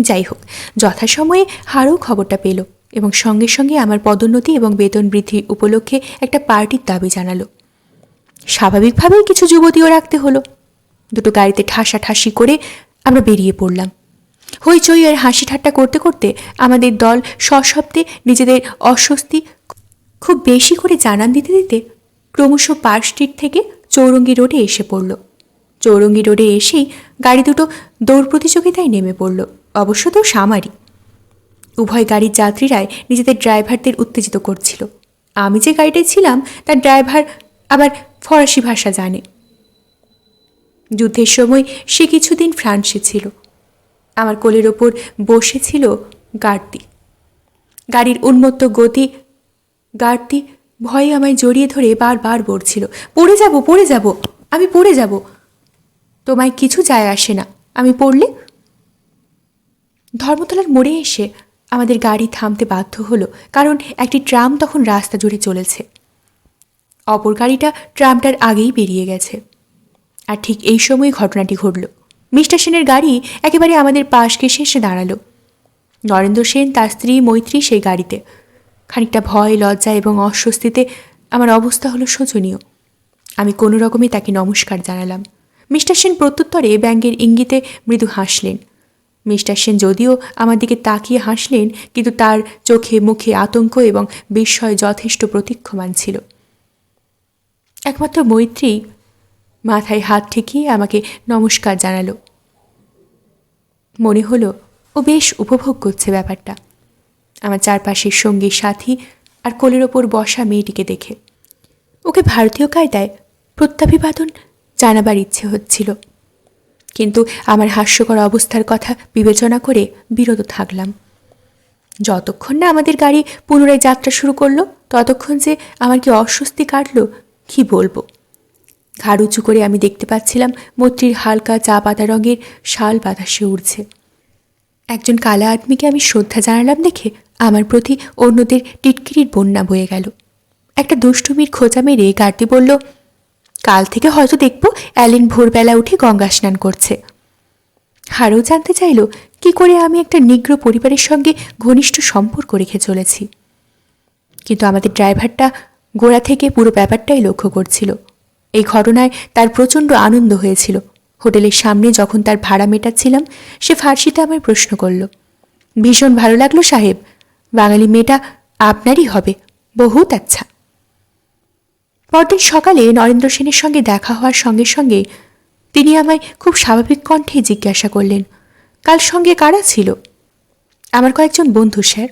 যাই হোক, যথাসময়ে হারও খবরটা পেল এবং সঙ্গে সঙ্গে আমার পদোন্নতি এবং বেতন বৃদ্ধি উপলক্ষে একটা পার্টির দাবি জানালো। স্বাভাবিকভাবেই কিছু যুবতীও রাখতে হলো। দুটো গাড়িতে ঠাসাঠাসি করে আমরা বেরিয়ে পড়লাম। হইচই আর হাসি ঠাট্টা করতে করতে আমাদের দল সশব্দে নিজেদের অস্বস্তি খুব বেশি করে জানান দিতে দিতে ক্রমশ পার্ক স্ট্রিট থেকে চৌরঙ্গি রোডে এসে পড়ল। চৌরঙ্গি রোডে এসেই গাড়ি দুটো দৌড় প্রতিযোগিতায় নেমে পড়ল, অবশ্য তো সামারই। উভয় গাড়ির যাত্রীরাই নিজেদের ড্রাইভারদের উত্তেজিত করছিল। আমি যে গাড়িটায় ছিলাম তার ড্রাইভার আবার ফরাসি ভাষা জানে। যুদ্ধের সময় সে কিছুদিন ফ্রান্সে ছিল। আমার কোলের ওপর বসেছিল গার্দি। গাড়ির উন্মত্ত গতি, গার্দি ভয়ে আমায় জড়িয়ে ধরে বারবার বলছিল, পড়ে যাব, পড়ে যাব, আমি পড়ে যাব। তোমায় কিছু যায় আসে না, আমি পড়লে। ধর্মতলার মোড়ে এসে আমাদের গাড়ি থামতে বাধ্য হলো, কারণ একটি ট্রাম তখন রাস্তা জুড়ে চলেছে। অপর গাড়িটা ট্রামটার আগেই বেরিয়ে গেছে। আর ঠিক এই সময় ঘটনাটি ঘটল। মিস্টার সেনের গাড়ি একেবারে আমাদের পাশ ঘেঁষে এসে দাঁড়ালো। নরেন্দ্র সেন, তার স্ত্রী মৈত্রী সেই গাড়িতে। খানিকটা ভয়, লজ্জা এবং অস্বস্তিতে আমার অবস্থা হলো শোচনীয়। আমি কোনো রকমে তাকে নমস্কার জানালাম। মিস্টার সেন প্রত্যুত্তরে ব্যঙ্গের ইঙ্গিতে মৃদু হাসলেন। মিস্টার সেন যদিও আমার দিকে তাকিয়ে হাসলেন, কিন্তু তার চোখে মুখে আতঙ্ক এবং বিস্ময় যথেষ্ট প্রতীক্ষমান ছিল। একমাত্র মৈত্রী মাথায় হাত ঠেকিয়ে আমাকে নমস্কার জানালো। মনে হলো ও বেশ উপভোগ করছে ব্যাপারটা, আমার চারপাশের সঙ্গী সাথী আর কোলের ওপর বসা মেয়েটিকে দেখে। ওকে ভারতীয় কায়দায় প্রত্যাভিবাদন জানাবার ইচ্ছে হচ্ছিল, কিন্তু আমার হাস্যকর অবস্থার কথা বিবেচনা করে বিরত থাকলাম। যতক্ষণ না আমাদের গাড়ি পুনরায় যাত্রা শুরু করলো, ততক্ষণ যে আমার কি অস্বস্তি কাটলো কি বলবো। ঘাড় উঁচু করে আমি দেখতে পাচ্ছিলাম মৈত্রীর হালকা চা পাতা রঙের শাল বাতাসে উড়ছে। একজন কালা আদমিকে আমি শ্রদ্ধা জানালাম দেখে আমার প্রতি অন্যদের টিটকিরির বন্যা বয়ে গেল। একটা দুষ্টুমির খোঁচা মেরে গার্দি বলল, কাল থেকে হয়তো দেখব অ্যালেন ভোরবেলা উঠে গঙ্গা স্নান করছে। আরও জানতে চাইল কি করে আমি একটা নিগ্র পরিবারের সঙ্গে ঘনিষ্ঠ সম্পর্ক রেখে চলেছি। কিন্তু আমাদের ড্রাইভারটা গোড়া থেকে পুরো ব্যাপারটাই লক্ষ্য করছিল। এই ঘটনায় তার প্রচণ্ড আনন্দ হয়েছিল। হোটেলের সামনে যখন তার ভাড়া মেটাচ্ছিলাম, সে ফার্সিতে আমায় প্রশ্ন করল, ভীষণ ভালো লাগলো সাহেব, বাঙালি মেয়েটা আপনারই হবে, বহুত আচ্ছা। পরদিন সকালে নরেন্দ্র সেনের সঙ্গে দেখা হওয়ার সঙ্গে সঙ্গে তিনি আমায় খুব স্বাভাবিক কণ্ঠে জিজ্ঞাসা করলেন, কাল সঙ্গে কারা ছিল? আমার কয়েকজন বন্ধু স্যার।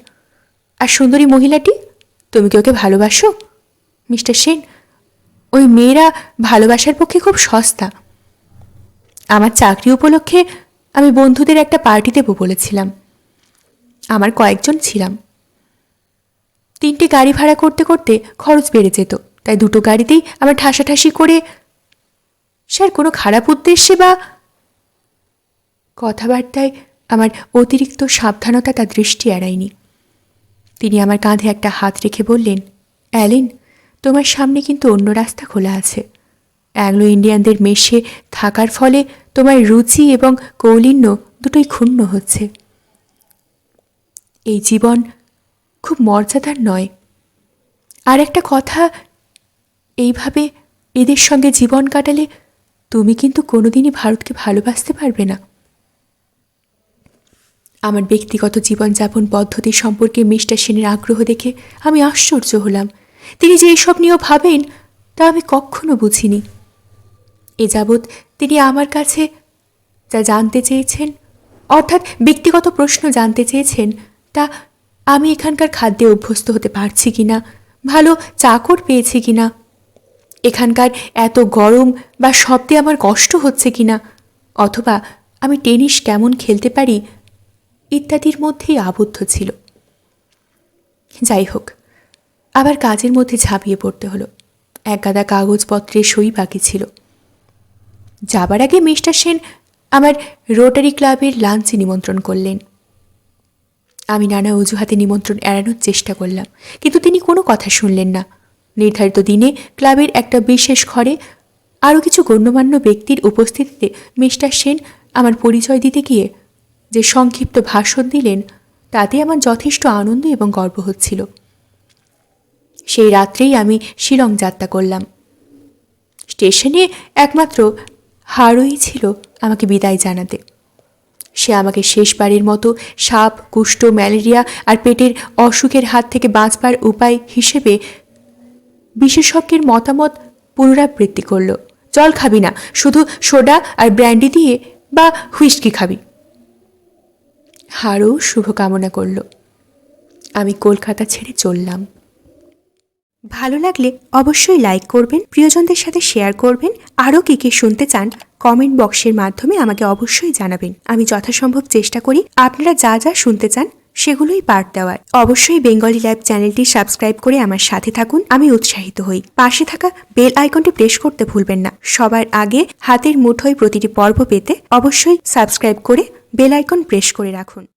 আর সুন্দরী মহিলাটি, তুমি কি ওকে ভালোবাসো? মিস্টার সেন, ওই মেয়েরা ভালোবাসার পক্ষে খুব সস্তা। আমার চাকরি উপলক্ষে আমি বন্ধুদের একটা পার্টি দেবো বলেছিলাম। আমার কয়েকজন ছিলাম। 3টে গাড়ি ভাড়া করতে করতে খরচ বেড়ে যেত, তাই 2টো গাড়িতেই আমার ঠাসাঠাসি করে। স্যার, কোনো খারাপ উদ্দেশ্যে বা? কথাবার্তায় আমার অতিরিক্ত সাবধানতা তার দৃষ্টি এড়ায়নি। তিনি আমার কাঁধে একটা হাত রেখে বললেন, অ্যালেন, তোমার সামনে কিন্তু অন্য রাস্তা খোলা আছে। অ্যাংলো ইন্ডিয়ানদের মেশে থাকার ফলে তোমার রুচি এবং কৌলিন্য দুটোই ক্ষুণ্ণ হচ্ছে। এই জীবন খুব মর্যাদার নয়। আর একটা কথা, এইভাবে এদের সঙ্গে জীবন কাটালে তুমি কিন্তু কোনোদিনই ভারতকে ভালোবাসতে পারবে না। আমার ব্যক্তিগত জীবনযাপন পদ্ধতি সম্পর্কে মিস্টার সেনের আগ্রহ দেখে আমি আশ্চর্য হলাম। তিনি যে এইসব নিয়েও ভাবেন তা আমি কখনো বুঝিনি। এ যাবৎ তিনি আমার কাছে যা জানতে চেয়েছেন, অর্থাৎ ব্যক্তিগত প্রশ্ন জানতে চেয়েছেন, তা আমি এখানকার খাদ্যে অভ্যস্ত হতে পারছি কিনা, ভালো চাকর পেয়েছি কিনা, এখানকার এত গরম বা শব্দে আমার কষ্ট হচ্ছে কিনা, অথবা আমি টেনিস কেমন খেলতে পারি ইত্যাদির মধ্যেই আবদ্ধ ছিল। যাই হোক, আবার কাজের মধ্যে ঝাঁপিয়ে পড়তে হলো। একগাদা কাগজপত্রে সই বাকি ছিল। যাবার আগে মিস্টার সেন আমার রোটারি ক্লাবের লাঞ্চে নিমন্ত্রণ করলেন। আমি নানা অজুহাতে নিমন্ত্রণ এড়ানোর চেষ্টা করলাম, কিন্তু তিনি কোনো কথা শুনলেন না। নির্ধারিত দিনে ক্লাবের একটা বিশেষ ঘরে আরও কিছু গণ্যমান্য ব্যক্তির উপস্থিতিতে মিস্টার সেন আমার পরিচয় দিতে গিয়ে যে সংক্ষিপ্ত ভাষণ দিলেন, তাতে আমার যথেষ্ট আনন্দ এবং গর্ব হচ্ছিল। সেই রাত্রেই আমি শিলং যাত্রা করলাম। স্টেশনে একমাত্র হারোই ছিল আমাকে বিদায় জানাতে। সে আমাকে শেষবারের মতো সাপ, কুষ্ঠ, ম্যালেরিয়া আর পেটের অসুখের হাত থেকে বাঁচবার উপায় হিসেবে বিশেষজ্ঞের মতামত পুনরাবৃত্তি করল, জল খাবি না, শুধু সোডা আর ব্র্যান্ডি দিয়ে বা হুইস্কি খাবি। হারু শুভকামনা করল। আমি কলকাতা ছেড়ে চললাম। ভালো লাগলে অবশ্যই লাইক করবেন, প্রিয়জনদের সাথে শেয়ার করবেন। আরও কী শুনতে চান কমেন্ট বক্সের মাধ্যমে আমাকে অবশ্যই জানাবেন। আমি যথাসম্ভব চেষ্টা করি আপনারা যা যা শুনতে চান সেগুলোই পার্ট দেওয়ার। অবশ্যই বেঙ্গলি ল্যাব চ্যানেলটি সাবস্ক্রাইব করে আমার সাথে থাকুন, আমি উৎসাহিত হই। পাশে থাকা বেল আইকনটি প্রেস করতে ভুলবেন না। সবার আগে হাতের মুঠোয় প্রতিটি পর্ব পেতে অবশ্যই সাবস্ক্রাইব করে বেল আইকন প্রেস করে রাখুন।